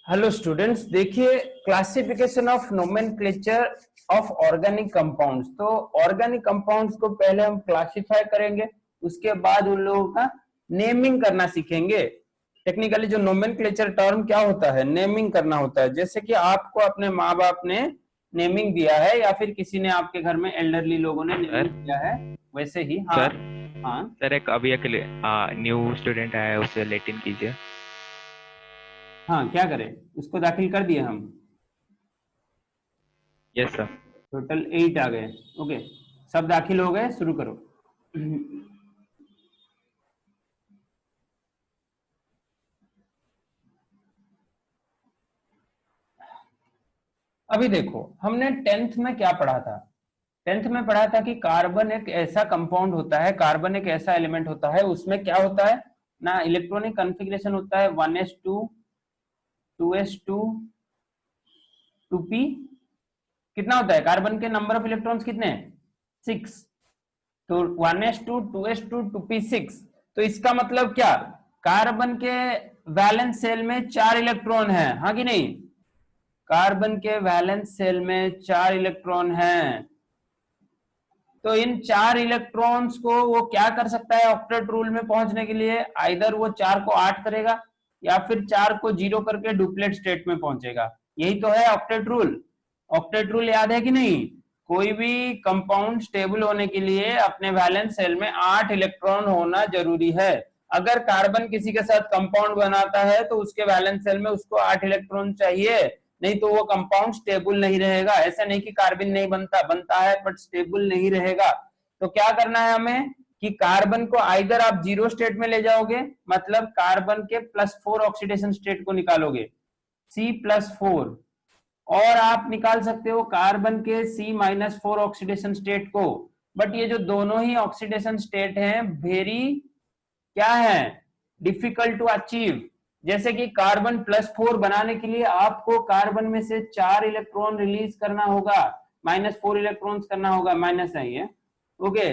Hello students, देखिए classification of nomenclature of organic compounds. तो organic compounds को पहले हम क्लासिफाई करेंगे, उसके बाद उन लोगों का नेमिंग करना सीखेंगे। टेक्निकली जो नोमेनक्लेचर टर्म क्या होता है, नेमिंग करना होता है। जैसे कि आपको अपने माँ बाप ने नेमिंग दिया है या फिर किसी ने आपके घर में एल्डरली लोगों ने नेमिंग सर दिया है, वैसे ही। हाँ सर हाँ सर एक अभी एक न्यू स्टूडेंट आया है, उसे लेट इन कीजिए। हाँ, क्या करें, उसको दाखिल कर दिए हम। Yes sir. टोटल 8 आ गए। ओके, सब दाखिल हो गए, शुरू करो। अभी देखो, हमने टेंथ में क्या पढ़ा था। टेंथ में पढ़ा था कि कार्बन एक ऐसा कंपाउंड होता है, कार्बन एक ऐसा एलिमेंट होता है, उसमें क्या होता है ना, इलेक्ट्रॉनिक कन्फिग्रेशन होता है 1s2 2s2 2p। कितना होता है कार्बन के नंबर ऑफ इलेक्ट्रॉन्स, कितने? 6। तो 1s2 2s2 2p6। तो इसका मतलब क्या, कार्बन के वैलेंस सेल में 4 इलेक्ट्रॉन है, हाँ कि नहीं? कार्बन के वैलेंस सेल में 4 इलेक्ट्रॉन हैं। तो इन 4 इलेक्ट्रॉन्स को वो क्या कर सकता है ऑक्टेट रूल में पहुंचने के लिए? आइदर वो 4 को 8 करेगा या फिर 4 को 0 करके डुप्लेट स्टेट में पहुंचेगा। यही तो है ऑक्टेट रूल। ऑक्टेट रूल याद है कि नहीं? कोई भी कंपाउंड स्टेबल होने के लिए अपने वैलेंस सेल में 8 इलेक्ट्रॉन होना जरूरी है। अगर कार्बन किसी के साथ कंपाउंड बनाता है तो उसके वैलेंस सेल में उसको 8 इलेक्ट्रॉन चाहिए, नहीं तो वो कंपाउंड स्टेबल नहीं रहेगा। ऐसा नहीं कि कार्बन नहीं बनता, बनता है बट स्टेबल नहीं रहेगा। तो क्या करना है हमें कि कार्बन को आइदर आप 0 स्टेट में ले जाओगे, मतलब कार्बन के +4 ऑक्सीडेशन स्टेट को निकालोगे, C+4, और आप निकाल सकते हो कार्बन के C-4 ऑक्सीडेशन स्टेट को। बट ये जो दोनों ही ऑक्सीडेशन स्टेट हैं, वेरी क्या है, डिफिकल्ट टू अचीव। जैसे कि कार्बन +4 बनाने के लिए आपको कार्बन में से 4 इलेक्ट्रॉन रिलीज करना होगा, -4 इलेक्ट्रॉन्स करना होगा, माइनस है ये। ओके,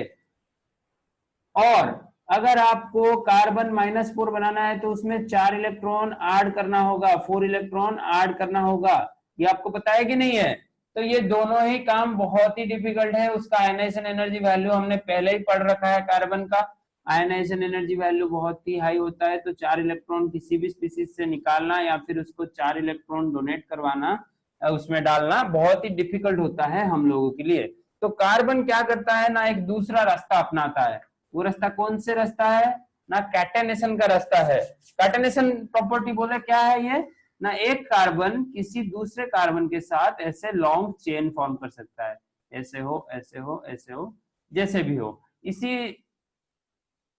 और अगर आपको कार्बन -4 बनाना है तो उसमें 4 इलेक्ट्रॉन ऐड करना होगा, 4 इलेक्ट्रॉन ऐड करना होगा। ये आपको पता है कि नहीं है? तो ये दोनों ही काम बहुत ही डिफिकल्ट है। उसका आयनाइजेशन एनर्जी वैल्यू हमने पहले ही पढ़ रखा है। कार्बन का आयनाइजेशन एनर्जी वैल्यू बहुत ही हाई होता है। तो 4 इलेक्ट्रॉन किसी भी स्पीसीज से निकालना या फिर उसको 4 इलेक्ट्रॉन डोनेट करवाना, उसमें डालना बहुत ही डिफिकल्ट होता है हम लोगों के लिए। तो कार्बन क्या करता है ना, एक दूसरा रास्ता अपनाता है। वो रास्ता कौन से रास्ता है ना, कैटेनेशन का रास्ता है। कैटेनेशन प्रॉपर्टी बोले क्या है ये ना, एक कार्बन किसी दूसरे कार्बन के साथ ऐसे लॉन्ग चेन फॉर्म कर सकता है, ऐसे हो ऐसे हो ऐसे हो, जैसे भी हो। इसी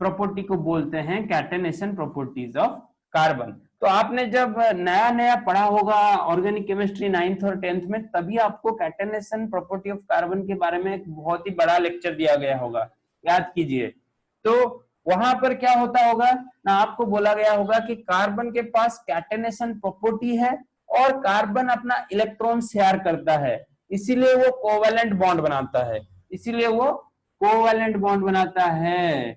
प्रॉपर्टी को बोलते हैं कैटेनेशन प्रॉपर्टीज ऑफ कार्बन। तो आपने जब नया नया पढ़ा होगा ऑर्गेनिक केमिस्ट्री 9th और 10th में, तभी आपको कैटेनेशन प्रॉपर्टी ऑफ कार्बन के बारे में एक बहुत ही बड़ा लेक्चर दिया गया होगा, याद कीजिए। तो वहां पर क्या होता होगा ना, आपको बोला गया होगा कि कार्बन के पास कैटेनेशन प्रॉपर्टी है और कार्बन अपना इलेक्ट्रॉन शेयर करता है, इसीलिए वो कोवेलेंट बॉन्ड बनाता है, इसीलिए वो कोवेलेंट बॉन्ड बनाता है।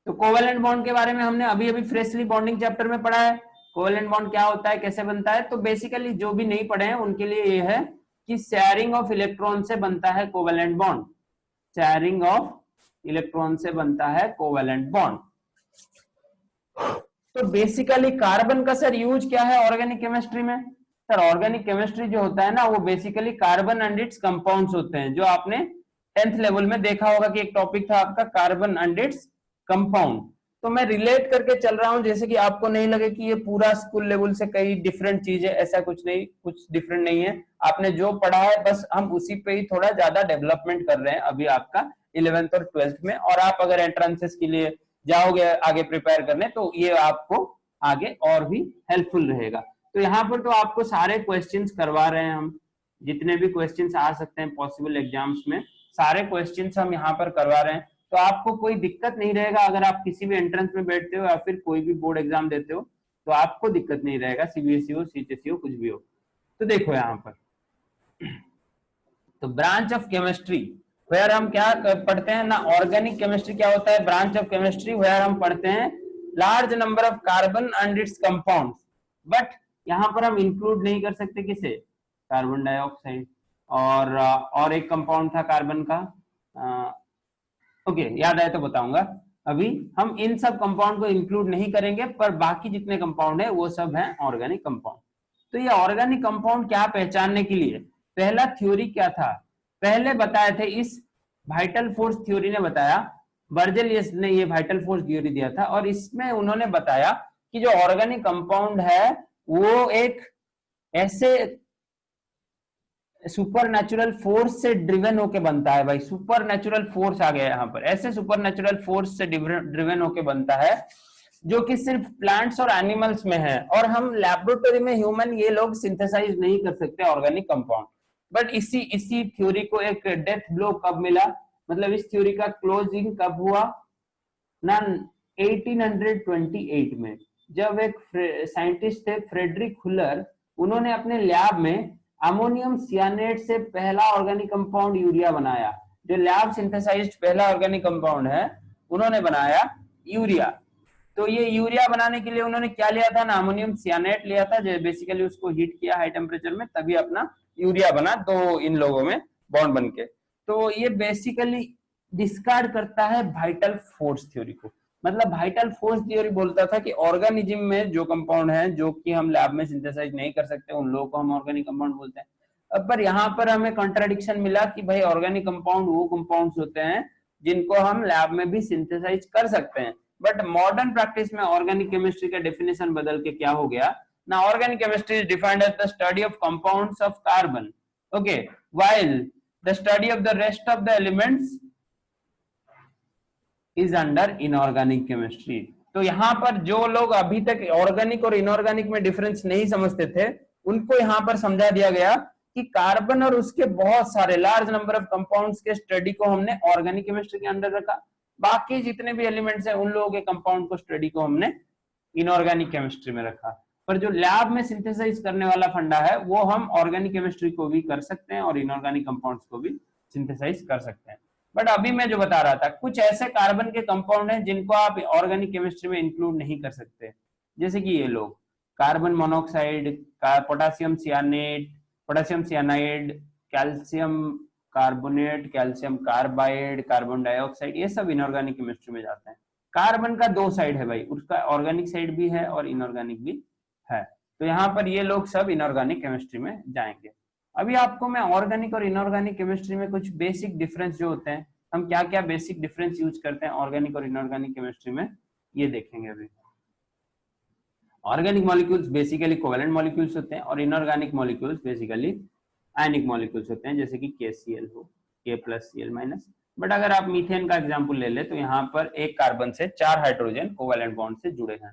तो कोवेलेंट बॉन्ड के बारे में हमने अभी अभी फ्रेशली बॉन्डिंग चैप्टर में पढ़ा है। कोवेलेंट बॉन्ड क्या होता है, कैसे बनता है। तो बेसिकली जो भी नहीं पढ़े हैं उनके लिए ये है कि शेयरिंग ऑफ इलेक्ट्रॉन से बनता है covalent bond. Sharing of electron से बनता है कोवेलेंट बॉन्ड। तो बेसिकली कार्बन का सर यूज क्या है ऑर्गेनिक केमिस्ट्री में? सर ऑर्गेनिक केमिस्ट्री जो होता है ना, वो basically carbon and it's compounds होते हैं। जो आपने 10th लेवल में देखा होगा कि एक टॉपिक था आपका कार्बन एंड इट्स कंपाउंड। तो मैं रिलेट करके चल रहा हूं, जैसे कि आपको नहीं लगे कि ये पूरा स्कूल लेवल से कई डिफरेंट चीज है, ऐसा कुछ नहीं, कुछ डिफरेंट नहीं है। आपने जो पढ़ा है बस हम उसी पे ही थोड़ा ज्यादा डेवलपमेंट कर रहे हैं अभी आपका 11th और 12th में। और आप अगर एंट्रेंसेस के लिए जाओगे आगे प्रिपेयर करने, तो ये आपको आगे और भी हेल्पफुल रहेगा। तो यहाँ पर तो आपको सारे क्वेश्चंस करवा रहे हैं हम, जितने भी क्वेश्चंस आ सकते हैं पॉसिबल एग्जाम्स में, सारे क्वेश्चंस हम यहाँ पर करवा रहे हैं। तो आपको कोई दिक्कत नहीं रहेगा अगर आप किसी भी एंट्रेंस में बैठते हो या फिर कोई भी बोर्ड एग्जाम देते हो, तो आपको दिक्कत नहीं रहेगा, सीबीएसई हो सीएचएसई हो कुछ भी हो। तो देखो यहाँ पर, तो ब्रांच ऑफ केमिस्ट्री वेयर हम क्या पढ़ते हैं ना, ऑर्गेनिक केमिस्ट्री क्या होता है, ब्रांच ऑफ केमिस्ट्री वेयर हम पढ़ते हैं large number of carbon and it's compounds, but यहाँ पर हम इंक्लूड नहीं कर सकते किसे, कार्बन डाइऑक्साइड, और एक कंपाउंड था कार्बन का, ओके याद आए तो बताऊंगा। अभी हम इन सब कंपाउंड को इंक्लूड नहीं करेंगे, पर बाकी जितने कंपाउंड है वो सब हैं ऑर्गेनिक कंपाउंड। तो ये ऑर्गेनिक कंपाउंड क्या पहचानने के लिए पहला थ्योरी क्या था, पहले बताए थे इस वाइटल फोर्स थ्योरी ने बताया, बर्जेलियस ने ये वाइटल फोर्स थ्योरी दिया था, और इसमें उन्होंने बताया कि जो ऑर्गेनिक कंपाउंड है वो एक ऐसे सुपर नेचुरल फोर्स से ड्रिवन होके बनता है भाई, सुपर नेचुरल फोर्स आ गया यहाँ पर, ऐसे सुपर नेचुरल फोर्स से ड्रिवन होके बनता है जो कि सिर्फ प्लांट्स और एनिमल्स में है, और हम लैबोरेटरी में ह्यूमन ये लोग सिंथेसाइज नहीं कर सकते ऑर्गेनिक कंपाउंड। बट इसी थ्योरी को एक डेथ ब्लो कब मिला, मतलब इस थ्योरी का क्लोजिंग कब हुआ ना, 1828 में, जब एक साइंटिस्ट थे फ्रेडरिक हुलर, उन्होंने अपने लैब में अमोनियम सियानेट से पहला ऑर्गेनिक कंपाउंड यूरिया बनाया। जो लैब सिंथेसाइज्ड पहला ऑर्गेनिक कंपाउंड है उन्होंने बनाया यूरिया। तो ये यूरिया बनाने के लिए उन्होंने क्या लिया था ना, अमोनियम सियानेट लिया था, जो बेसिकली उसको हीट किया हाई टेम्परेचर में, तभी अपना यूरिया बना, तो इन लोगों में बॉन्ड बन के। तो ये बेसिकली डिस्कार्ड करता है वाइटल फोर्स थ्योरी को, मतलब वाइटल फोर्स थ्योरी बोलता था कि ऑर्गेनिज्म में जो कंपाउंड है जो कि हम लैब में सिंथेसाइज नहीं कर सकते उन लोगों को हम ऑर्गेनिक कंपाउंड बोलते हैं। अब पर यहाँ पर हमें कॉन्ट्राडिक्शन मिला कि भाई ऑर्गेनिक कंपाउंड वो कंपाउंड्स होते हैं जिनको हम लैब में भी सिंथेसाइज कर सकते हैं। बट मॉडर्न प्रैक्टिस में ऑर्गेनिक केमिस्ट्री का डेफिनेशन बदल के क्या हो गया ना, organic chemistry is defined as the study of compounds of carbon, okay, while the study of the rest of the elements is under inorganic chemistry. तो यहाँ पर जो लोग अभी तक ऑर्गेनिक और इनऑर्गेनिक में डिफरेंस नहीं समझते थे उनको यहाँ पर समझा दिया गया कि कार्बन और उसके बहुत सारे लार्ज नंबर ऑफ कंपाउंड्स के स्टडी को हमने ऑर्गेनिक केमिस्ट्री के अंडर रखा, बाकी जितने भी एलिमेंट्स हैं उन लोगों के कंपाउंड को स्टडी को हमने इनऑर्गेनिक केमिस्ट्री में रखा। पर जो लैब में सिंथेसाइज करने वाला फंडा है वो हम ऑर्गेनिक केमिस्ट्री को भी कर सकते हैं और इनऑर्गेनिक कंपाउंड्स को भी सिंथेसाइज कर सकते हैं। बट अभी मैं जो बता रहा था कुछ ऐसे कार्बन के कंपाउंड हैं जिनको आप ऑर्गेनिक केमिस्ट्री में इंक्लूड नहीं कर सकते, जैसे कि ये लोग carbon monoxide, potassium cyanate, potassium cyanide, calcium carbonate, calcium carbide, carbon dioxide, ये सब इनऑर्गेनिक केमिस्ट्री में जाते हैं। कार्बन का दो साइड है भाई, उसका ऑर्गेनिक साइड भी है और इनऑर्गेनिक भी है, तो यहाँ पर ये लोग सब इनऑर्गेनिक केमिस्ट्री में जाएंगे। अभी आपको मैं ऑर्गेनिक और इनऑर्गेनिक केमिस्ट्री में कुछ बेसिक डिफरेंस जो होते हैं, हम क्या क्या बेसिक डिफरेंस यूज करते हैं ऑर्गेनिक और इनऑर्गेनिक केमिस्ट्री में, ये देखेंगे। अभी organic molecules basically covalent molecules होते हैं और इनऑर्गेनिक मॉलिक्यूल्स बेसिकली आयनिक मॉलिक्यूल्स होते हैं, जैसे कि KCl हो, K+Cl-। बट अगर आप मीथेन का एग्जांपल ले ले तो यहाँ पर एक कार्बन से 4 हाइड्रोजन कोवेलेंट बॉन्ड से जुड़े हैं।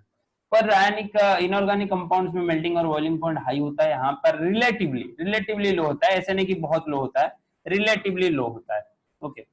पर रासायनिक इनऑर्गेनिक कंपाउंड्स में मेल्टिंग और बॉइलिंग पॉइंट हाई होता है, यहाँ पर रिलेटिवली लो होता है, ऐसे नहीं कि बहुत लो होता है, रिलेटिवली लो होता है, okay.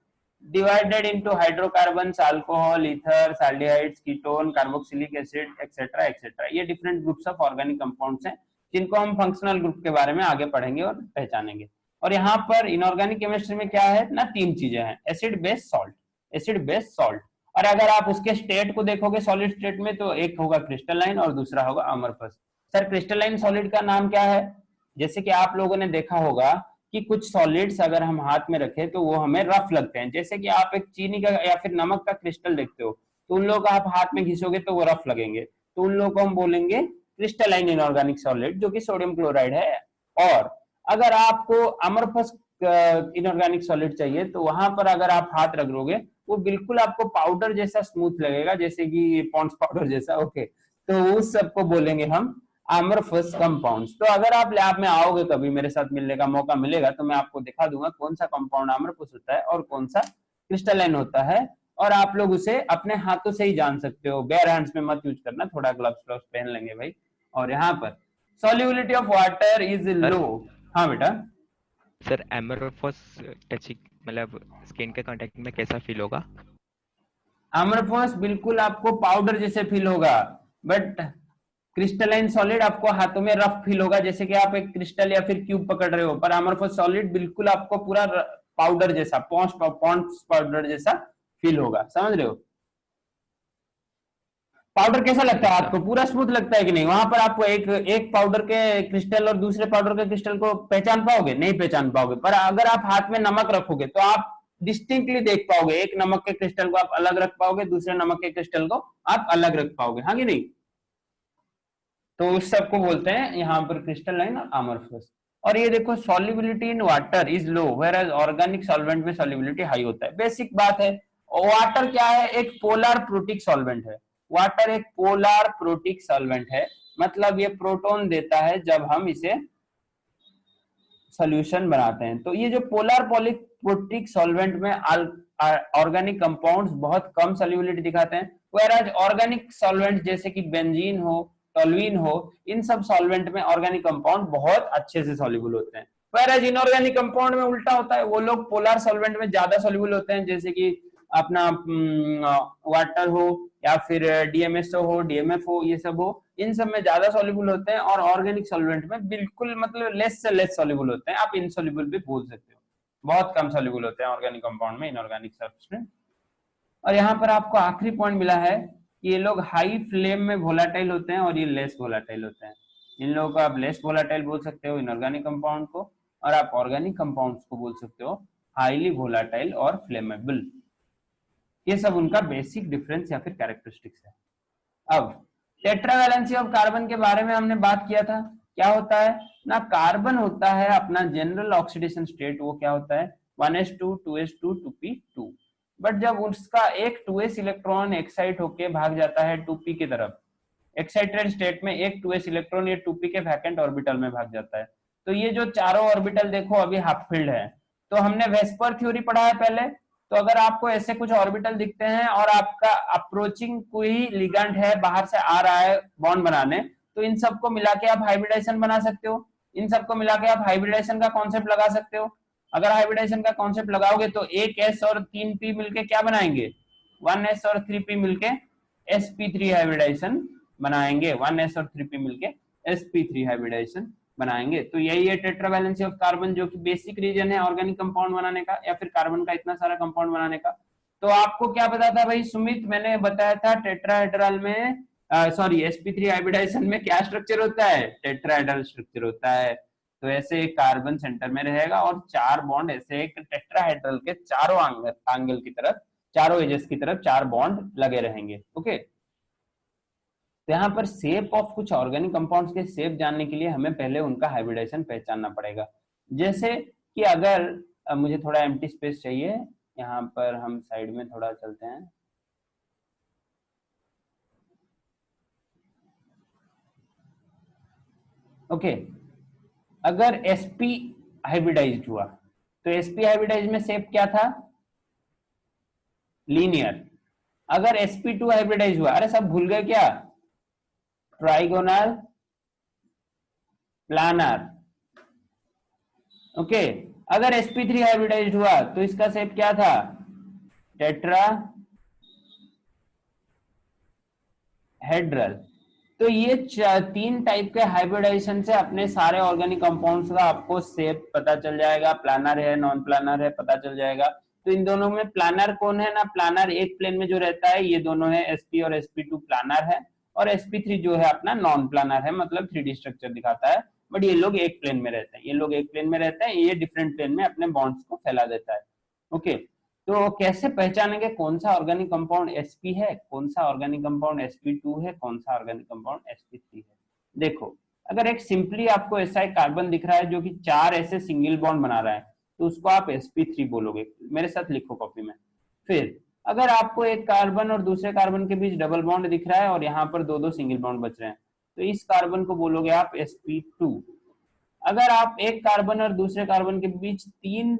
Divided into hydrocarbons, alcohol, ether, aldehydes, ketone, carboxylic acid etcetera etcetera, ये different groups of organic compounds हैं जिनको हम फंक्शनल ग्रुप के बारे में आगे पढ़ेंगे और पहचानेंगे। और यहाँ पर इनऑर्गेनिक केमिस्ट्री में क्या है ना, 3 चीजें हैं, acid base salt, acid base salt. और अगर आप उसके स्टेट को देखोगे सॉलिड स्टेट में तो एक होगा क्रिस्टलाइन और दूसरा होगा अमरफस। सर क्रिस्टलाइन सॉलिड का नाम क्या है, जैसे कि आप लोगों ने देखा होगा कि कुछ सॉलिड्स अगर हम हाथ में रखें तो वो हमें रफ लगते हैं, जैसे कि आप एक चीनी का या फिर नमक का क्रिस्टल देखते हो तो उन लोगों को आप हाथ में घिसोगे तो वो रफ लगेंगे, तो उन लोगों को हम बोलेंगे क्रिस्टलाइन इनऑर्गेनिक सॉलिड, जो कि सोडियम क्लोराइड है। और अगर आपको अमरफस इनऑर्गेनिक सॉलिड चाहिए तो वहां पर अगर आप हाथ रख दोगे वो बिल्कुल आपको पाउडर जैसा स्मूथ लगेगा, जैसे कि पॉन्ड्स पाउडर जैसा, ओके। तो उस सबको बोलेंगे हम अमरफस कंपाउंड्स। तो अगर आप लैब में आओगे कभी, मेरे साथ मिलने का मौका मिलेगा तो मैं आपको दिखा दूंगा कौन सा कंपाउंड अमरफस होता है और कौन सा क्रिस्टलाइन होता है, और आप लोग उसे अपने हाथों से ही जान सकते हो, बेयर हैंड्स में मत यूज करना, थोड़ा ग्लव्स पहन लेंगे भाई। और यहाँ पर सॉल्युबिलिटी ऑफ वाटर इज लो। हाँ बेटा। सर एमरफस टचिंग मतलब स्किन के कांटेक्ट में कैसा फील होगा? अमरफस बिल्कुल आपको पाउडर जैसे फील होगा, बट क्रिस्टलाइन सॉलिड आपको हाथों में रफ फील होगा, जैसे कि आप एक क्रिस्टल या फिर क्यूब पकड़ रहे हो, पर अमरफस सॉलिड बिल्कुल आपको पूरा पाउडर जैसा, पॉन्ड्स पाउडर जैसा फील होगा, समझ रहे हो? पाउडर कैसा लगता है अच्छा। आपको, पूरा स्मूथ लगता है कि नहीं? वहां पर आपको एक एक पाउडर के क्रिस्टल और दूसरे पाउडर के क्रिस्टल को पहचान पाओगे? नहीं पहचान पाओगे। पर अगर आप हाथ में नमक रखोगे तो आप डिस्टिंक्टली देख पाओगे, एक नमक के क्रिस्टल को आप अलग रख पाओगे, दूसरे नमक के क्रिस्टल को आप अलग रख पाओगे, हाँ कि नहीं? तो उस सबको बोलते हैं यहाँ पर क्रिस्टलाइन और अमorphous। और ये देखो, solubility in water is low whereas organic solvent में सॉल्युबिलिटी हाई होता है। बेसिक बात है। वाटर क्या है? एक पोलर प्रोटिक सॉल्वेंट है। वाटर एक पोलर प्रोटिक सॉल्वेंट है, मतलब ये प्रोटॉन देता है जब हम इसे सॉल्यूशन बनाते हैं। तो ये जो पोलर पॉलीप्रोटिक सॉल्वेंट में ऑर्गेनिक कंपाउंड्स बहुत कम सॉल्युबिलिटी दिखाते हैं, whereas ऑर्गेनिक सॉल्वेंट जैसे कि बेंजीन हो, टोल्यूइन हो, इन सब सॉल्वेंट में ऑर्गेनिक कंपाउंड बहुत अच्छे से सॉल्युबल होते हैं। whereas इनऑर्गेनिक कंपाउंड में उल्टा होता है, वो लोग पोलर सॉल्वेंट में ज्यादा सॉल्युबल होते हैं, जैसे कि अपना वाटर हो या फिर डीएमएसओ हो, डीएमएफ हो, ये सब हो, इन सब में ज्यादा सॉल्युबल होते हैं, और ऑर्गेनिक सॉल्वेंट में बिल्कुल मतलब लेस से लेस सॉल्युबल होते हैं। आप इनसॉल्युबल भी बोल सकते हो, बहुत कम सॉल्युबल होते हैं ऑर्गेनिक कंपाउंड में, इनऑर्गेनिक सब्सटेंस। और यहाँ पर आपको आखिरी पॉइंट मिला है कि ये लोग हाई फ्लेम में वोलाटाइल होते हैं और ये लेस वोलाटाइल होते हैं। इन लोगों को आप लेस वोलाटाइल बोल सकते हो, इनऑर्गेनिक कंपाउंड को, और आप ऑर्गेनिक कंपाउंड्स को बोल सकते हो हाईली वोलाटाइल और फ्लेमेबल। ये सब उनका बेसिक डिफरेंस या फिर कैरेक्टरिस्टिक्स है। अब टेट्रावैलेंसी ऑफ कार्बन के बारे में हमने बात किया था। क्या होता है ना, कार्बन होता है अपना जनरल ऑक्सीडेशन स्टेट, वो क्या होता है 1s2 2s2 2p2। बट जब उसका एक 2s इलेक्ट्रॉन एक्साइट होके भाग जाता है 2p की तरफ, एक्साइटेड स्टेट में एक 2s इलेक्ट्रॉन ये 2p के वैकेंट ऑर्बिटल में भाग जाता है। तो ये जो चारों ऑर्बिटल देखो अभी हाफ फिल्ड है। तो हमने वेस्पर थ्योरी पढ़ा है पहले। तो अगर आपको ऐसे कुछ ऑर्बिटल दिखते हैं और आपका अप्रोचिंग कोई लिगेंड है, बाहर से आ रहा है बॉन्ड बनाने, तो इन सबको मिला के आप हाइब्रिडाइजेशन बना सकते हो। इन सबको मिला के आप हाइब्रिडाइजेशन का कॉन्सेप्ट लगा सकते हो। अगर हाइब्रिडाइजेशन का कॉन्सेप्ट लगाओगे तो एक एस और 3p मिलके क्या बनाएंगे, 1s और 3p मिलके sp3 हाइब्रिडाइजेशन बनाएंगे। 1s और 3p मिलके sp3 हाइब्रिडाइजेशन बनाएंगे। तो यही है टेट्रावैलेंसी ऑफ कार्बन, जो कि बेसिक रीजन है ऑर्गेनिक कंपाउंड बनाने का, या फिर कार्बन का इतना सारा कंपाउंड बनाने का। तो आपको क्या पता था भाई सुमित? मैंने बताया था टेट्राहेड्रल में, सॉरी sp3 हाइब्रिडाइजेशन में क्या स्ट्रक्चर होता है, टेट्राहेड्रल स्ट्रक्चर होता है। तो ऐसे एक कार्बन सेंटर में रहेगा और चार बॉन्ड ऐसे एक टेट्राहेड्रल के चारों एंगल की तरफ, चारों एजेस की तरफ चार बॉन्ड लगे रहेंगे। ओके। तो यहाँ पर शेप ऑफ कुछ ऑर्गेनिक कंपाउंड्स के शेप जानने के लिए हमें पहले उनका हाइब्रिडाइजेशन पहचानना पड़ेगा। जैसे कि अगर मुझे थोड़ा एम्प्टी स्पेस चाहिए, यहाँ पर हम साइड में थोड़ा चलते हैं। ओके। अगर sp हाइब्रिडाइज्ड हुआ तो sp हाइब्रिडाइज में शेप क्या था, लीनियर। अगर sp2 हाइब्रिडाइज हुआ, अरे सब भूल गए क्या, ट्राइगोनल, प्लानर। ओके। अगर sp3 हाइब्रिडाइज्ड हुआ तो इसका शेप क्या था, टेट्रा हेड्रल। तो ये तीन टाइप के हाइब्रिडाइजेशन से अपने सारे ऑर्गेनिक कंपाउंड्स का आपको शेप पता चल जाएगा, प्लानर है नॉन प्लानर है पता चल जाएगा। तो इन दोनों में प्लानर कौन है ना, प्लानर एक प्लेन में जो रहता है ये दोनों है, sp और sp2 प्लानर है, और sp3 जो है अपना नॉन प्लानर है, मतलब 3D स्ट्रक्चर दिखाता है। बट ये लोग एक प्लेन में रहते हैं, ये लोग एक प्लेन में रहते हैं, ये डिफरेंट प्लेन में अपने बॉन्ड्स को फैला देता है। ओके। तो कैसे पहचानेंगे कौन सा ऑर्गेनिक कंपाउंड sp है, कौन सा ऑर्गेनिक कंपाउंड sp2 है, कौन सा ऑर्गेनिक कंपाउंड sp3 है? देखो, अगर एक सिंपली आपको ऐसा एक कार्बन दिख रहा है जो कि चार ऐसे सिंगल बॉन्ड बना रहा है, तो उसको आप sp3 बोलोगे। मेरे साथ लिखो कॉपी में। फिर अगर आपको एक कार्बन और दूसरे कार्बन के बीच डबल बॉन्ड दिख रहा है और यहाँ पर दो दो सिंगल बॉन्ड बच रहे हैं, तो इस कार्बन को बोलोगे आप sp2। अगर आप एक कार्बन और दूसरे कार्बन के बीच तीन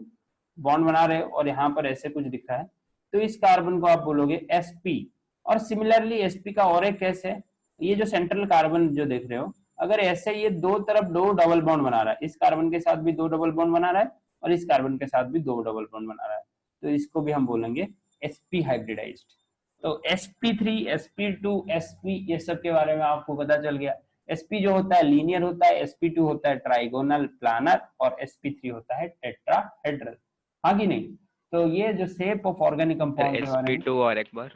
बॉन्ड बना रहे हो और यहाँ पर ऐसे कुछ दिख रहा है, तो इस कार्बन को आप बोलोगे sp। और सिमिलरली sp का और एक केस है, ये जो सेंट्रल कार्बन जो देख रहे हो, अगर ऐसे ये दो तरफ दो डबल बॉन्ड बना रहा है, इस कार्बन के साथ भी दो डबल बॉन्ड बना रहा है और इस कार्बन के साथ भी दो डबल बॉन्ड बना रहा है, तो इसको भी हम बोलेंगे sp हाइब्रिडाइज्ड। तो sp3 sp2 sp ये सब के बारे में आपको पता चल गया। sp जो होता है लीनियर होता है, sp2 होता है ट्राइगोनल प्लानर, और sp3 होता है टेट्राहेड्रल, हाँ कि नहीं? तो ये जो shape of organic sir compound के बारे में, sp2 और एक बार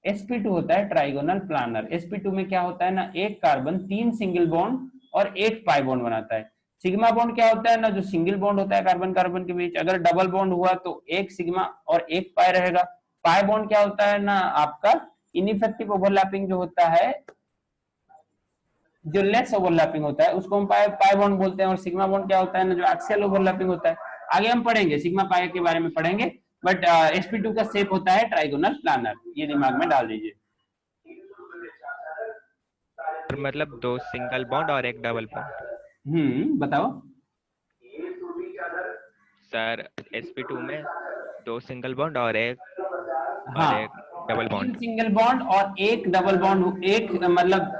sp2 होता है ट्राइगोनल प्लानर। sp2 में क्या होता है ना, एक कार्बन 3 सिंगल बॉन्ड और एक पाई बॉन्ड बनाता है। सिग्मा बॉन्ड क्या होता है ना, जो सिंगल बॉन्ड होता है कार्बन कार्बन के बीच, अगर डबल बॉन्ड हुआ तो एक सिग्मा और एक पाई रहेगा। पाई बॉन्ड क्या होता है ना आपका, इनइफेक्टिव ओवरलैपिंग जो होता है, जो लेस ओवरलैपिंग होता है उसको हम पाई बॉन्ड बोलते हैं। और सिग्मा बॉन्ड क्या होता है ना, जो एक्सियल ओवरलैपिंग होता है। आगे हम पढ़ेंगे सिग्मा पाई के बारे में पढ़ेंगे, बट sp2 का शेप होता है ट्राइगोनल प्लानर, ये दिमाग में डाल दीजिए। मतलब 2 सिंगल बॉन्ड और एक डबल बॉन्ड। बताओ। सर sp2 में 2 सिंगल बॉन्ड और हाँ, एक डबल 3 बॉन्ड। सिंगल बॉन्ड और एक डबल बॉन्ड, एक मतलब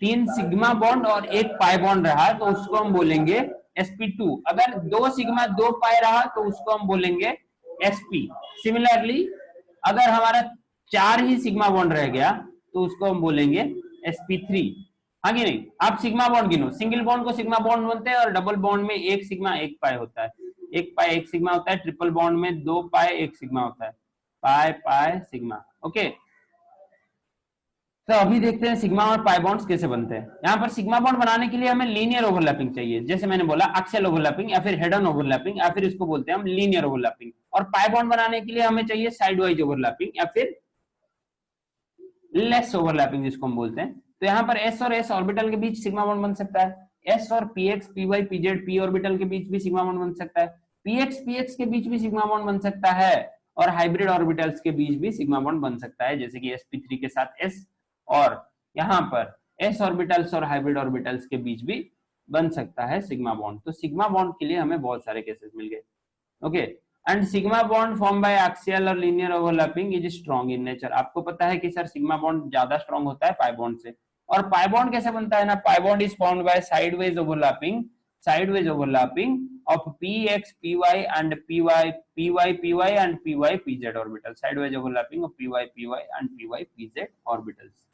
3 सिग्मा बॉन्ड और एक पाई बॉन्ड रहा तो उसको हम बोलेंगे sp2। अगर 2 सिग्मा 2 पाई रहा तो उसको हम बोलेंगे sp। सिमिलरली अगर हमारा 4 ही सिग्मा बॉन्ड रह गया तो उसको हम बोलेंगे sp3। हाँ कि नहीं? आप सिग्मा बॉन्ड गिनो, सिंगल बॉन्ड को सिग्मा बॉन्ड बोलते हैं और डबल बॉन्ड में एक सिग्मा एक पाई होता है, एक पाई एक सिग्मा होता है। ट्रिपल बॉन्ड में 2 पाई एक सिग्मा होता है, पाई पाई सिग्मा। ओके, तो अभी देखते हैं सिग्मा और पाई बॉन्ड्स कैसे बनते हैं। यहाँ पर सिग्मा बॉन्ड बनाने के लिए हमें लीनियर ओवरलैपिंग चाहिए, जैसे मैंने बोला एक्सियल ओवरलैपिंग या फिर हेड ऑन ओवरलैपिंग या फिर इसको बोलते हैं हम लीनियर ओवरलैपिंग। और पाई बॉन्ड बनाने के लिए हमें चाहिए साइड वाइज ओवरलैपिंग या फिर लेस ओवरलैपिंग जिसको हम बोलते हैं। तो यहाँ पर s और s ऑर्बिटल के बीच सिग्मा बॉन्ड बन सकता है। s और px py pz p orbital के बीच भी सिग्मा बॉन्ड बन सकता है। px px के बीच भी सिग्मा बॉन्ड बन सकता है और हाइब्रिड ऑर्बिटल्स के बीच भी सिग्मा बॉन्ड बन सकता है, जैसे कि sp3 के साथ s, और यहाँ पर s ऑर्बिटल्स और हाइब्रिड ऑर्बिटल्स के बीच भी बन सकता है सिग्मा बॉन्ड। तो सिग्मा बॉन्ड के लिए हमें बहुत सारे केसेस मिल गए। Okay, and sigma bond form by axial और linear overlapping is strong in nature. आपको पता है कि सर सिग्मा बॉन्ड ज्यादा स्ट्रॉन्ग होता है पाई बॉन्ड से। और पाई बॉन्ड कैसे बनता है ना, pi bond is formed by sideways overlapping of px py and py and py pz orbital, sideways overlapping of py and py pz orbitals.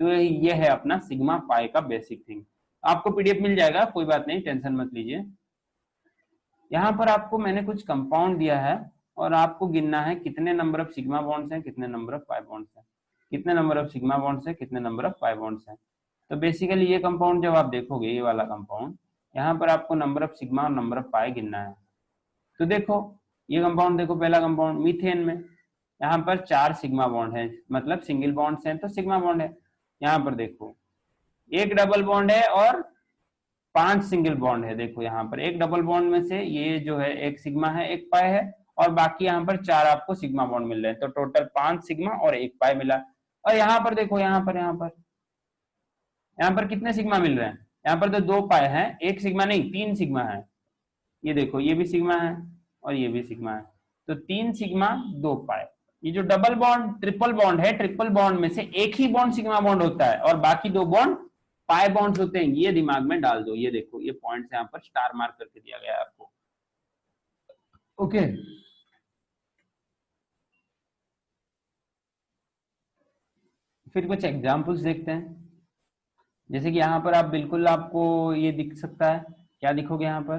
तो ये है अपना सिग्मा पाई का बेसिक थिंग। आपको पीडीएफ मिल जाएगा, कोई बात नहीं, टेंशन मत लीजिए। यहाँ पर आपको मैंने कुछ कंपाउंड दिया है और आपको गिनना है कितने नंबर ऑफ सिग्मा बॉन्ड्स हैं, कितने नंबर ऑफ पाई बॉन्ड्स हैं, कितने नंबर ऑफ सिग्मा बॉन्ड्स हैं, कितने नंबर ऑफ पाई बॉन्ड्स हैं। तो बेसिकली ये कंपाउंड जब आप देखोगे, ये वाला कंपाउंड, यहाँ पर आपको नंबर ऑफ सिग्मा और नंबर ऑफ पाई गिनना है। तो देखो ये कंपाउंड देखो, पहला कंपाउंड मीथेन में यहाँ पर 4 सिग्मा बॉन्ड है, मतलब सिंगल बॉन्ड्स हैं तो सिग्मा बॉन्ड है। यहाँ पर देखो एक डबल बॉन्ड है और 5 सिंगल बॉन्ड है। देखो यहाँ पर एक डबल बॉन्ड में से ये जो है एक सिग्मा है एक पाई है, और बाकी यहाँ पर 4 आपको सिग्मा बॉन्ड मिल रहे हैं, तो टोटल 5 सिग्मा और एक पाई मिला। और यहाँ पर देखो, यहाँ पर कितने सिग्मा मिल रहे हैं, यहाँ पर तो 2 पाई है, एक सिग्मा नहीं 3 सिग्मा है। ये देखो ये भी सिग्मा है और ये भी सिग्मा है, तो 3 सिग्मा 2 पाई। ये जो डबल बॉन्ड ट्रिपल बॉन्ड है, ट्रिपल बॉन्ड में से एक ही बॉन्ड सिग्मा बॉन्ड होता है और बाकी 2 बॉन्ड पाई बॉन्ड्स होते हैं। ये दिमाग में डाल दो, ये देखो ये पॉइंट्स यहाँ पर स्टार मार्क करके दिया गया है आपको। ओके, फिर कुछ एग्जांपल्स देखते हैं। जैसे कि यहाँ पर आप बिल्कुल आपको ये दिख सकता है, क्या दिखोगे यहाँ पर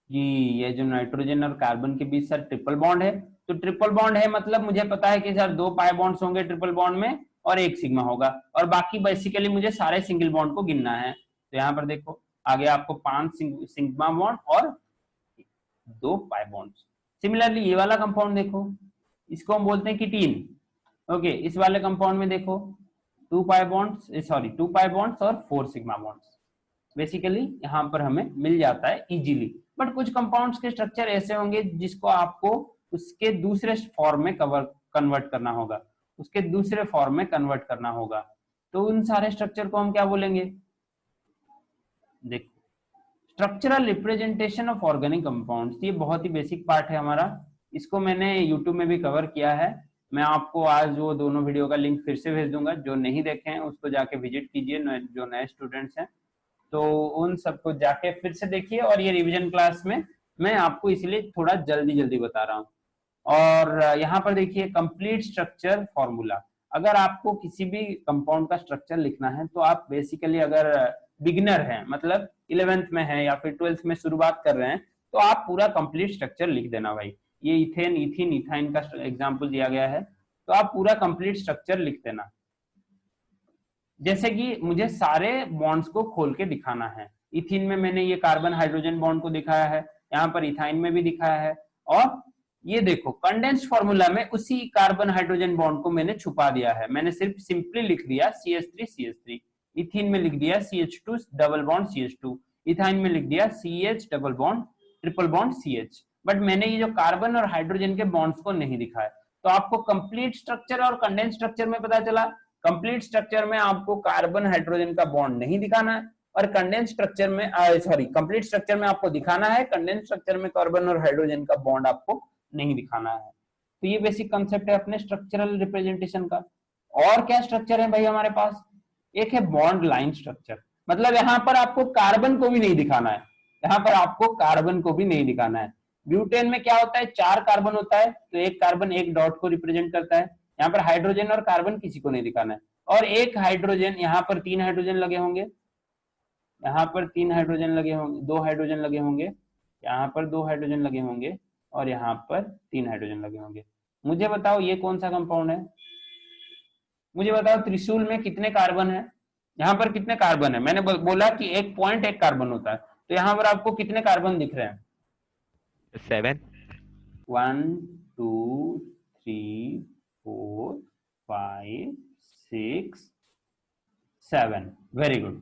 कि ये जो नाइट्रोजन और कार्बन के बीच सर ट्रिपल बॉन्ड है। तो ट्रिपल बॉन्ड है मतलब मुझे पता है कि सर 2 पाई बॉन्ड्स होंगे ट्रिपल बॉन्ड में और एक सिग्मा होगा, और बाकी बेसिकली मुझे सारे सिंगल बॉन्ड को गिनना है। तो यहाँ पर देखो आगे आपको 5 सिग्मा बॉन्ड और 2 पाई बॉन्ड्स। सिमिलरली ये वाला कंपाउंड देखो, इसको हम बोलते हैं कीटीन। ओके, इस वाले कंपाउंड में देखो 2 पाई बॉन्ड्स और 4 सिग्मा बॉन्ड्स। बेसिकली यहाँ पर हमें मिल जाता है इजीली। बट कुछ कंपाउंड्स के स्ट्रक्चर ऐसे होंगे जिसको आपको उसके दूसरे फॉर्म में कन्वर्ट करना होगा, तो उन सारे स्ट्रक्चर को हम क्या बोलेंगे, देखो structural representation of organic compounds. ये बहुत ही बेसिक पार्ट है हमारा, इसको मैंने यूट्यूब में भी कवर किया है। मैं आपको आज वो दोनों वीडियो का लिंक फिर से भेज दूंगा, जो नहीं देखे हैं उसको जाके विजिट कीजिए, जो नए स्टूडेंट्स हैं तो उन सबको जाके फिर से देखिए। और ये रिवीजन क्लास में मैं आपको इसलिए थोड़ा जल्दी बता रहा हूँ। और यहाँ पर देखिए कंप्लीट स्ट्रक्चर फॉर्मूला। अगर आपको किसी भी कंपाउंड का स्ट्रक्चर लिखना है तो आप बेसिकली अगर बिगिनर हैं, मतलब 11th में है या फिर 12th में शुरुआत कर रहे हैं, तो आप पूरा कंप्लीट स्ट्रक्चर लिख देना भाई। ये इथेन, इथीन, इथाइन का एग्जाम्पल दिया गया है, तो आप पूरा कंप्लीट स्ट्रक्चर लिख देना। जैसे कि मुझे सारे बॉन्ड्स को खोल के दिखाना है। इथीन में मैंने ये कार्बन हाइड्रोजन बॉन्ड को दिखाया है, यहाँ पर इथाइन में भी दिखाया है, और ये देखो कंडेंस्ड फॉर्मूला में उसी कार्बन हाइड्रोजन बॉन्ड को मैंने छुपा दिया है। मैंने सिर्फ सिंपली लिख दिया CH3 इथीन में लिख दिया CH2 double bond CH2, ethyne में लिख दिया CH double bond triple bond CH, but मैंने ये जो कार्बन और हाइड्रोजन के बॉन्ड्स को नहीं दिखाया। तो आपको कंप्लीट स्ट्रक्चर और कंडेंस्ड स्ट्रक्चर में पता चला, कंप्लीट स्ट्रक्चर में आपको कार्बन हाइड्रोजन का बॉन्ड नहीं दिखाना है, और कंडेंस्ड स्ट्रक्चर में कंप्लीट स्ट्रक्चर में आपको दिखाना है, कंडेंस्ड स्ट्रक्चर में कार्बन और हाइड्रोजन का बॉन्ड आपको नहीं दिखाना है। तो ये बेसिक कंसेप्ट है अपने स्ट्रक्चरल रिप्रेजेंटेशन का। और क्या स्ट्रक्चर है भाई हमारे पास, एक है बॉन्ड लाइन स्ट्रक्चर, मतलब यहाँ पर आपको कार्बन को भी नहीं दिखाना है, यहाँ पर आपको कार्बन को भी नहीं दिखाना है। ब्यूटेन में क्या होता है, 4 कार्बन होता है, तो एक कार्बन एक डॉट को रिप्रेजेंट करता है। यहाँ पर हाइड्रोजन और कार्बन किसी को नहीं दिखाना है, और एक हाइड्रोजन, यहाँ पर 3 हाइड्रोजन लगे होंगे, यहाँ पर 3 हाइड्रोजन लगे होंगे, 2 हाइड्रोजन लगे होंगे, यहाँ पर 2 हाइड्रोजन लगे होंगे, और यहाँ पर 3 हाइड्रोजन लगे होंगे। मुझे बताओ ये कौन सा कंपाउंड है, मुझे बताओ त्रिशूल में कितने कार्बन है, यहाँ पर कितने कार्बन है। मैंने बोला कि 1 पॉइंट 1 कार्बन होता है, तो यहाँ पर आपको कितने कार्बन दिख रहे हैं, 7 1 2 3 4 5 6 7, वेरी गुड।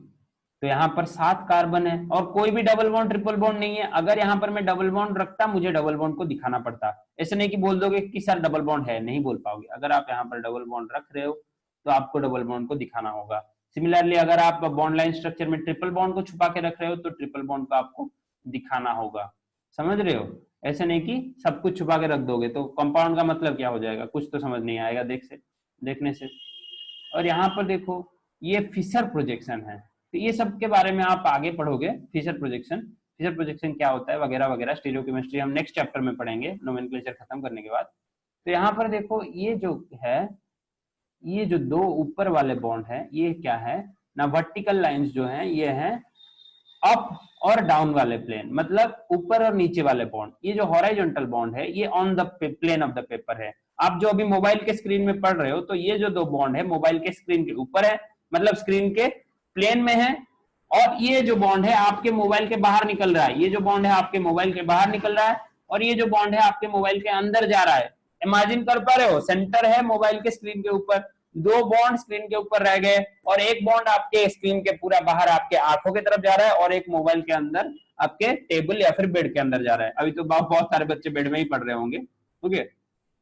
तो यहाँ पर 7 कार्बन है, और कोई भी डबल बॉन्ड ट्रिपल बॉन्ड नहीं है। अगर यहाँ पर मैं डबल बॉन्ड रखता, मुझे डबल बॉन्ड को दिखाना पड़ता। ऐसे नहीं कि बोल दोगे कि सर डबल बॉन्ड है, नहीं बोल पाओगे। अगर आप यहाँ पर डबल बॉन्ड रख रहे हो तो आपको डबल बॉन्ड को दिखाना होगा। सिमिलरली अगर आप बॉन्ड लाइन स्ट्रक्चर में ट्रिपल बॉन्ड को छुपा के रख रहे हो तो ट्रिपल बॉन्ड को आपको दिखाना होगा। समझ रहे हो, ऐसे नहीं कि सब कुछ छुपा के रख दोगे तो कंपाउंड का मतलब क्या हो जाएगा, कुछ तो समझ नहीं आएगा देखने से। और यहाँ पर देखो ये फिशर प्रोजेक्शन है, तो ये सब के बारे में आप आगे पढ़ोगे। फिशर प्रोजेक्शन क्या होता है वगैरह वगैरह, स्टीरियोकेमिस्ट्री हम नेक्स्ट चैप्टर में पढ़ेंगे नोमेनक्लेचर खत्म करने के बाद। तो यहाँ पर देखो ये जो है, ये जो 2 ऊपर वाले बॉन्ड है, ये क्या है ना, वर्टिकल लाइंस जो हैं ये हैं अप और डाउन वाले प्लेन, मतलब ऊपर और नीचे वाले बॉन्ड। ये जो हॉराइजॉन्टल बॉन्ड है ये on the plane of the paper है। आप जो अभी मोबाइल के स्क्रीन में पढ़ रहे हो, तो ये जो 2 बॉन्ड है मोबाइल के स्क्रीन के ऊपर है, मतलब स्क्रीन के प्लेन में है, और ये जो बॉन्ड है आपके मोबाइल के बाहर निकल रहा है। ये जो बॉन्ड है आपके मोबाइल के बाहर निकल रहा है, और ये जो बॉन्ड है आपके मोबाइल के अंदर जा रहा है। इमेजिन कर पा रहे हो, सेंटर है मोबाइल के स्क्रीन के ऊपर, 2 बॉन्ड स्क्रीन के ऊपर रह गए, और एक बॉन्ड आपके स्क्रीन के पूरा बाहर आपके आंखों की तरफ जा रहा है, और एक मोबाइल के अंदर आपके टेबल या फिर बेड के अंदर जा रहा है। अभी तो बहुत सारे बच्चे बेड में ही पढ़ रहे होंगे, ओके।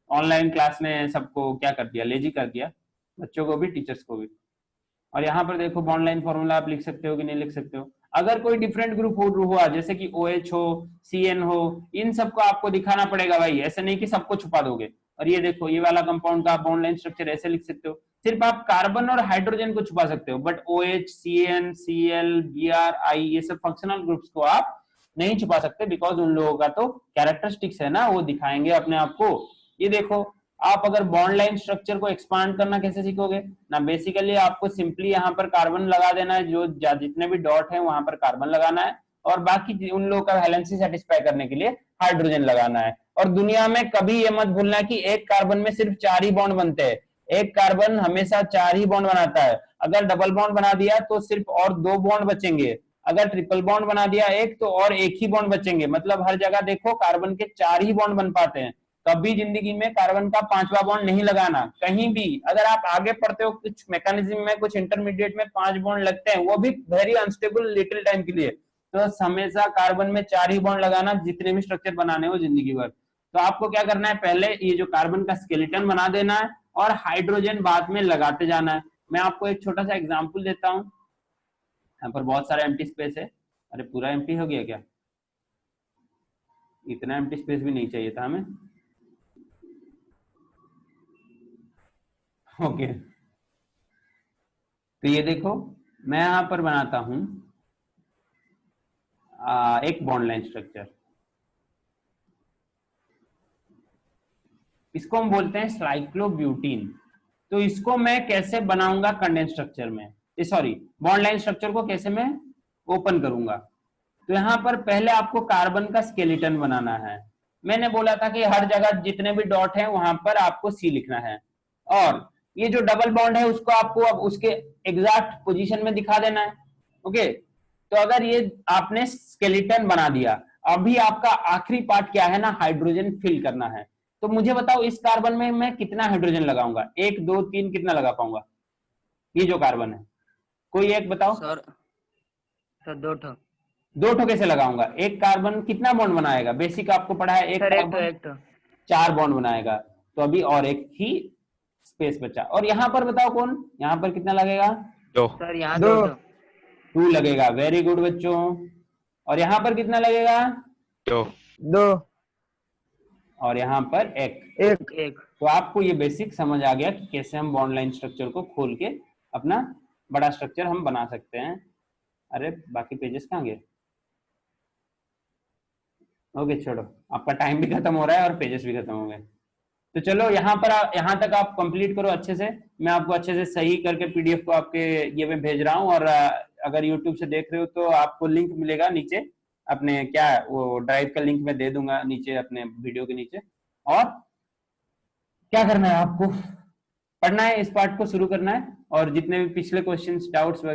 ऑनलाइन क्लास ने सबको क्या कर दिया, लेजी कर दिया, बच्चों को भी टीचर्स को भी। और यहाँ पर देखो बॉन्ड लाइन फॉर्मूला आप लिख सकते हो कि नहीं लिख सकते हो। अगर कोई डिफरेंट ग्रुप हुआ, जैसे कि OH हो, CN हो, इन सबको आपको दिखाना पड़ेगा भाई, ऐसे नहीं कि सबको छुपा दोगे। और ये देखो ये वाला कंपाउंड का बॉन्ड लाइन स्ट्रक्चर ऐसे लिख सकते हो, सिर्फ आप कार्बन और हाइड्रोजन को छुपा सकते हो, but OH, CN, Cl, Br, I ये सब फंक्शनल ग्रुप्स को आप नहीं छुपा सकते, बिकॉज उन लोगों का तो कैरेक्टरिस्टिक्स है ना, वो दिखाएंगे अपने आप को। ये देखो आप अगर बॉन्ड लाइन स्ट्रक्चर को एक्सपांड करना कैसे सीखोगे ना, बेसिकली आपको सिंपली यहाँ पर कार्बन लगा देना है, जो जितने भी डॉट है वहां पर कार्बन लगाना है, और बाकी उन लोगों का वैलेंसी सेटिस्फाई करने के लिए हाइड्रोजन लगाना है। और दुनिया में कभी ये मत भूलना कि एक कार्बन में सिर्फ 4 ही बॉन्ड बनते हैं, एक कार्बन हमेशा 4 ही बॉन्ड बनाता है। अगर डबल बॉन्ड बना दिया तो सिर्फ और 2 बॉन्ड बचेंगे, अगर ट्रिपल बॉन्ड बना दिया एक तो और 1 ही बॉन्ड बचेंगे। मतलब हर जगह देखो कार्बन के 4 ही बॉन्ड बन पाते हैं, कभी जिंदगी में कार्बन का 5वां बॉन्ड नहीं लगाना कहीं भी। अगर आप आगे पढ़ते हो कुछ मैकेनिज्म में, कुछ इंटरमीडिएट में 5 बॉन्ड लगते हैं, वो भी वेरी अनस्टेबल लिटिल टाइम के लिए, तो हमेशा कार्बन में 4 ही बॉन्ड लगाना जितने भी स्ट्रक्चर बनाने हो जिंदगी भर। तो आपको क्या करना है, पहले ये जो कार्बन का स्केलेटन बना देना है और हाइड्रोजन बाद में लगाते जाना है। मैं आपको एक छोटा सा एग्जाम्पल देता हूँ। यहाँ पर बहुत सारा एम्प्टी स्पेस है, अरे पूरा एम्प्टी हो गया क्या, इतना एम्प्टी स्पेस भी नहीं चाहिए था हमें, ओके। तो ये देखो मैं यहां पर बनाता हूं एक बॉन्ड लाइन स्ट्रक्चर, इसको हम बोलते हैं साइक्लोब्यूटीन। तो इसको मैं कैसे बनाऊंगा कंडेंस स्ट्रक्चर में, सॉरी बॉन्ड लाइन स्ट्रक्चर को कैसे मैं ओपन करूंगा। तो यहां पर पहले आपको कार्बन का स्केलेटन बनाना है। मैंने बोला था कि हर जगह जितने भी डॉट हैं वहां पर आपको C लिखना है। और ये जो डबल बॉन्ड है उसको आपको अब उसके एग्जैक्ट पोजीशन में दिखा देना है। ओके, तो अगर ये आपने स्केलेटन बना दिया, अभी आपका आखिरी पार्ट क्या है ना, हाइड्रोजन फिल करना है। तो मुझे बताओ इस कार्बन में मैं कितना हाइड्रोजन लगाऊंगा, 1 2 3 कितना लगा पाऊंगा? ये जो कार्बन है कोई एक बताओ। सर सर 2 ठो। 2 ठो कैसे लगाऊंगा? एक कार्बन कितना बॉन्ड बनाएगा? बेसिक आपको पढ़ा है, एक सर कार्बन एक ठो 4 बॉन्ड बनाएगा। तो अभी और एक ही स्पेस बचा। और यहाँ पर बताओ कौन, यहाँ पर कितना लगेगा? 2 सर यहाँ 2 2 ठो। 2 लगेगा। वेरी गुड बच्चों। और यहाँ पर कितना लगेगा? 2 2 और यहाँ पर 1। 1 एक। तो आपको ये बेसिक समझ आ गया कि कैसे हम बॉन्ड लाइन स्ट्रक्चर को खोल के अपना बड़ा स्ट्रक्चर हम बना सकते हैं। अरे बाकी पेजेस कहाँ गए? ओके छोड़ो, आपका टाइम भी खत्म हो रहा है और पेजेस भी खत्म हो गए। तो चलो यहाँ पर यहाँ तक आप कंप्लीट करो अच्छे से। मैं आपको अच्छे से सही करके पीडीएफ को आपके ये में भेज रहा हूँ। और अगर यूट्यूब से देख रहे हो तो आपको लिंक मिलेगा नीचे, अपने क्या वो ड्राइव का लिंक मैं दे दूंगा नीचे अपने वीडियो के नीचे। और क्या करना है आपको, पढ़ना है, इस पार्ट को शुरू करना है और जितने भी पिछले क्वेश्चंस डाउट्स